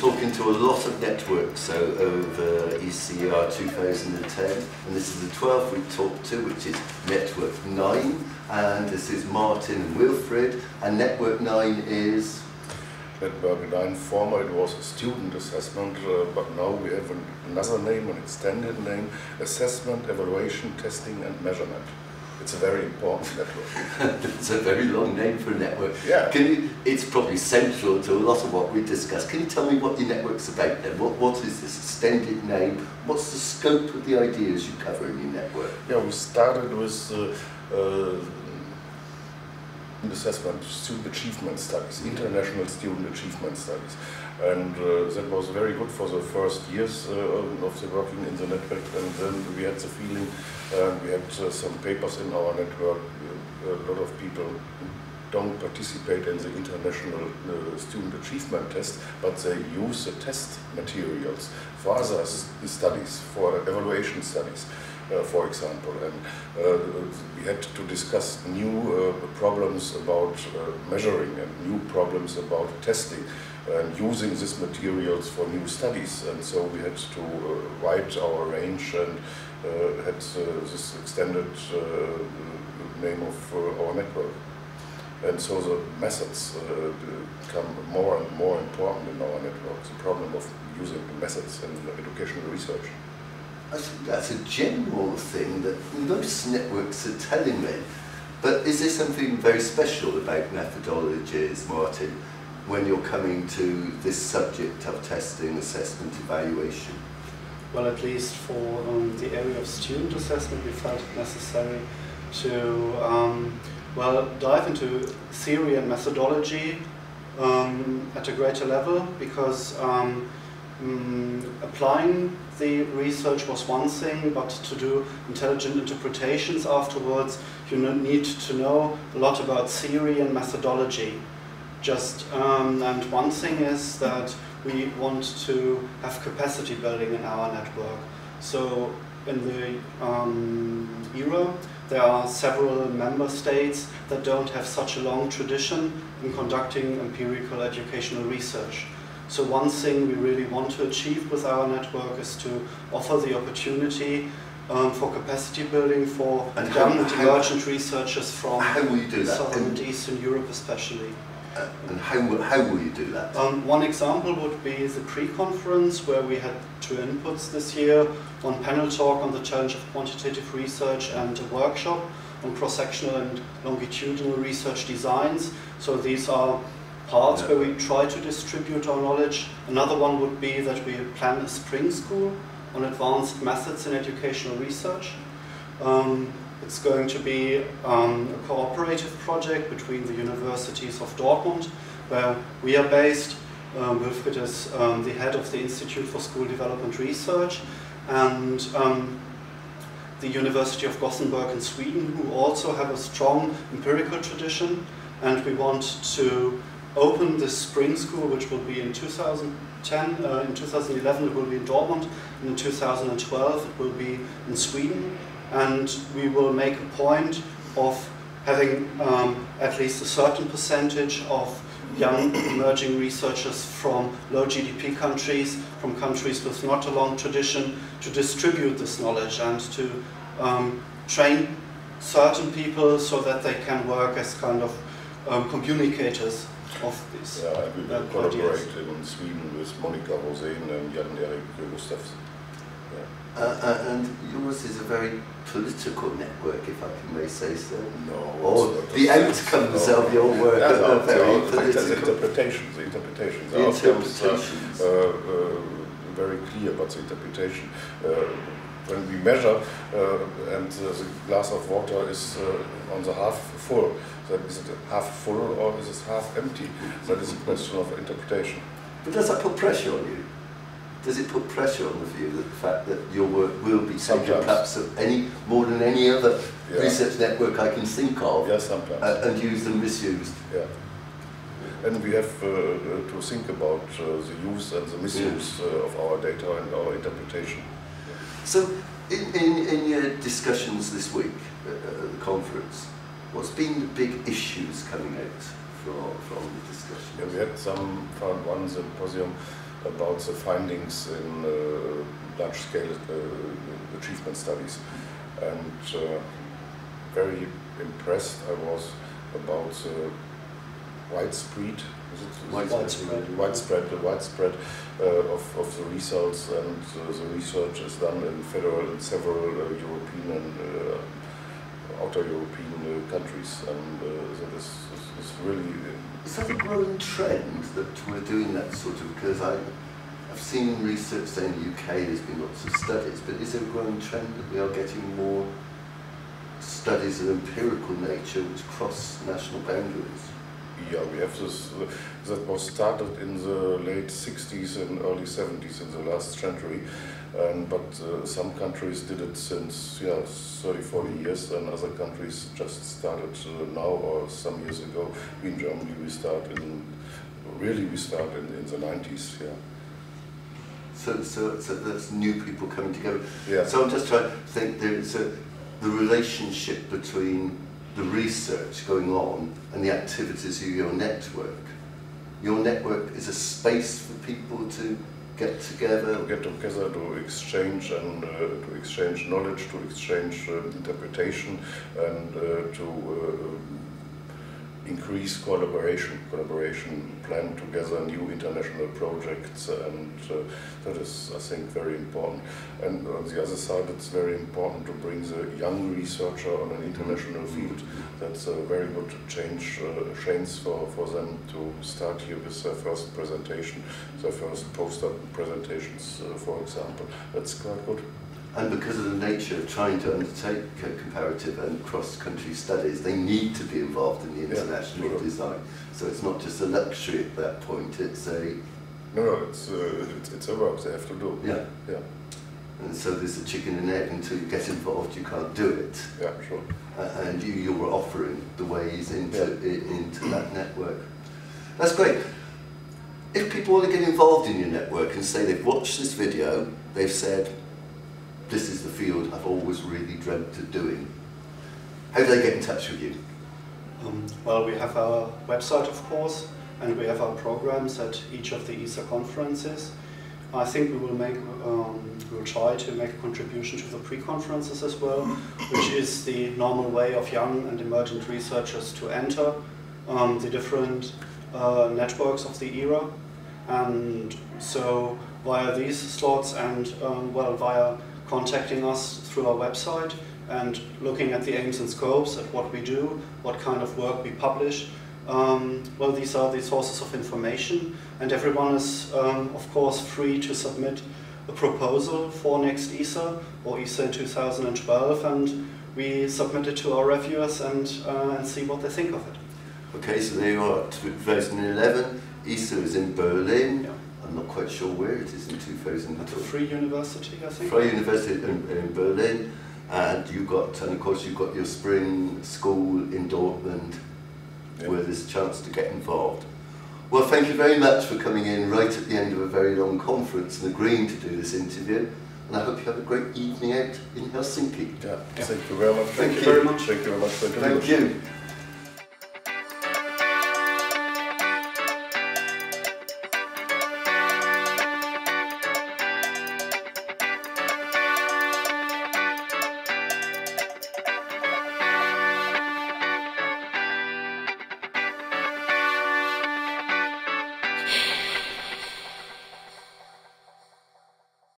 talking to a lot of networks over ECER 2010, and this is the 12th we've talked to, which is Network 9, and this is Martin and Wilfried, and Network 9 is? Network 9, former it was a student assessment, but now we have another name, an extended name, Assessment, Evaluation, Testing and Measurement. It's a very important network. It's a very long name for a network. Yeah. It's probably central to a lot of what we discussed. Can you tell me what your network's about then? What is this extended name? What's the scope of the ideas you cover in your network? Yeah, we started with assessment, student achievement studies, international student achievement studies. And that was very good for the first years of the working in the network, and then we had the feeling, we had some papers in our network, a lot of people don't participate in the international student achievement test, but they use the test materials for other studies, for evaluation studies. For example, and we had to discuss new problems about measuring and new problems about testing and using these materials for new studies, and so we had to write our range and had this extended name of our network. And so the methods become more and more important in our network, the problem of using the methods in educational research. I think that's a general thing that most networks are telling me. But is there something very special about methodologies, Martin, when you're coming to this subject of testing, assessment, evaluation? Well, at least for the area of student assessment, we felt it necessary to dive into theory and methodology at a greater level, because applying the research was one thing, but to do intelligent interpretations afterwards, you need to know a lot about theory and methodology. And one thing is that we want to have capacity building in our network. So in the era, there are several member states that don't have such a long tradition in conducting empirical educational research. So one thing we really want to achieve with our network is to offer the opportunity for capacity building for young and emergent researchers from Southern and Eastern Europe especially. And how will you do that? One example would be the pre-conference, where we had 2 inputs this year, one panel talk on the challenge of quantitative research and a workshop on cross-sectional and longitudinal research designs. So these are parts where we try to distribute our knowledge. Another one would be that we plan a spring school on advanced methods in educational research. It's going to be a cooperative project between the universities of Dortmund, where we are based. Wilfried is the head of the Institute for School Development Research, and the University of Gothenburg in Sweden, who also have a strong empirical tradition. And we want to open this spring school, which will be in 2010, in 2011 it will be in Dortmund, and in 2012 it will be in Sweden. And we will make a point of having at least a certain percentage of young emerging researchers from low GDP countries, from countries with not a long tradition, to distribute this knowledge and to train certain people so that they can work as kind of communicators of these ideas. Yeah, we will collaborate in Sweden with Monica Rosén and Jan-Erik Gustafsson. And yours is a very political network, if I may say so. No. Or the outcomes of your work are very political. The interpretations. The outcomes are very clear, but the interpretation. When we measure and the glass of water is on the half full, that is it half full or is it half empty? That is a question of interpretation. But does that put pressure on you? Does it put pressure on the view that the fact that your work will be taken perhaps more than any other research network I can think of, and used and misused? Yeah. And we have to think about the use and the misuse of our data and our interpretation. So, in your discussions this week at the conference, what's been the big issues coming out from the discussion? Yeah, we had one symposium about the findings in large-scale achievement studies. And very impressed I was about the widespread of the results, and the research is done in several European and outer European countries, and that is really. Is that a growing trend that we're doing that sort of? Because I've seen research saying in the UK there's been lots of studies, but is there a growing trend that we are getting more studies of empirical nature which cross national boundaries? Yeah, we have this, that was started in the late 60s and early 70s in the last century, but some countries did it since 30, 40 years, and other countries just started now or some years ago. In Germany we start in the 90s, yeah. So that's new people coming together. Yeah. So I'm just trying to think, there's the relationship between the research going on and the activities of your network. Your network is a space for people to get together. To get together, to exchange and to exchange knowledge, to exchange interpretation, and to increase collaboration, plan together new international projects, and that is, I think, very important. And on the other side, it's very important to bring the young researcher on an international field. That's a very good chance for them to start here with their first presentation, their first poster presentations, for example. That's quite good. And because of the nature of trying to undertake comparative and cross-country studies, they need to be involved in the international design. So it's not just a luxury at that point, it's a... No, it's a work they have to do. Yeah. Yeah. And so there's a chicken and egg. Until you get involved, you can't do it. Yeah, sure. And you were offering the ways into that network. That's great. If people want to get involved in your network and say they've watched this video, they've said, this is the field I've always really dreamt of doing, how do they get in touch with you? Well, we have our website, of course, and we have our programs at each of the ECER conferences. I think we will try to make a contribution to the pre-conferences as well, which is the normal way of young and emergent researchers to enter the different networks of the era. And so via these slots and via contacting us through our website and looking at the aims and scopes, at what we do, what kind of work we publish. These are the sources of information, and everyone is, of course, free to submit a proposal for next ECER or ECER in 2012, and we submit it to our reviewers and see what they think of it. Okay, so there you are, 2011, ECER is in Berlin. Yeah. I'm not quite sure where it is in 2012. At the Free University, I think. Free University in Berlin, and of course you've got your spring school in Dortmund, where there's a chance to get involved. Well, thank you very much for coming in right at the end of a very long conference and agreeing to do this interview. And I hope you have a great evening out in Helsinki. Yeah. Thank you very much. Thank you very much. Thank you very much for Thank you.